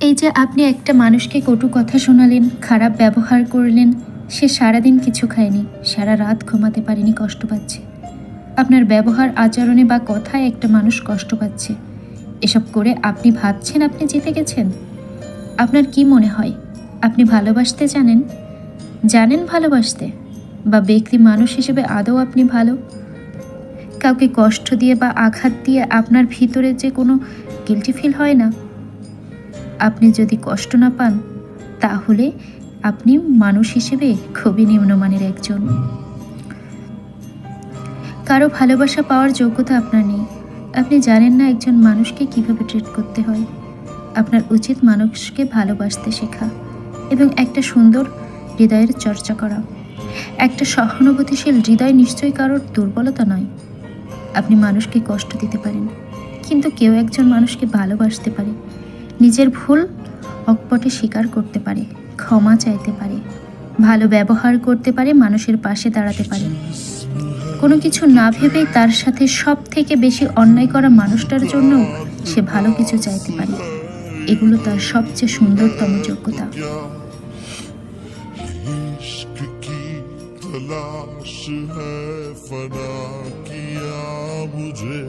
এই যে আপনি একটা মানুষকে কটু কথা শোনালেন, খারাপ ব্যবহার করলেন, সে সারাদিন কিছু খায়নি, সারা রাত ঘুমাতে পারেনি, কষ্ট পাচ্ছে। আপনার ব্যবহার আচরণে বা কথায় একটা মানুষ কষ্ট পাচ্ছে। এসব করে আপনি ভাবছেন আপনি জিতে গেছেন? আপনার কি মনে হয় আপনি ভালোবাসতে জানেন? জানেন ভালোবাসতে? বা ব্যক্তি মানুষ হিসেবে আদৌ আপনি ভালো? কাউকে কষ্ট দিয়ে বা আঘাত দিয়ে আপনার ভিতরে যে কোনো গিল্টি ফিল হয় না? আপনি যদি কষ্ট না পান তাহলে আপনি মানুষ হিসেবে খুবই নিম্নমানের একজন। কারো ভালোবাসা পাওয়ার যোগ্যতা আপনার নেই। আপনি জানেন না একজন মানুষকে কিভাবে ট্রিট করতে হয়। আপনার উচিত মানুষকে ভালোবাসতে শেখা এবং একটা সুন্দর হৃদয়ের চর্চা করা। একটা সহানুভূতিশীল হৃদয় নিশ্চয়ই কারোর দুর্বলতা নয়। আপনি মানুষকে কষ্ট দিতে পারেন, কিন্তু কেউ একজন মানুষকে ভালোবাসতে পারে, নিজের ভুল অকপটে স্বীকার করতে পারে, ক্ষমা চাইতে পারে, ভালো ব্যবহার করতে পারে, মানুষের পাশে দাঁড়াতে পারে। কোনো কিছু না ভেবেই তার সাথে সব থেকে বেশি অন্যায় করা মানুষটার জন্য সে ভালো কিছু চাইতে পারে। এগুলো তার সবচেয়ে সুন্দরতম যোগ্যতা। इश्क की तलाश है फना किया मुझे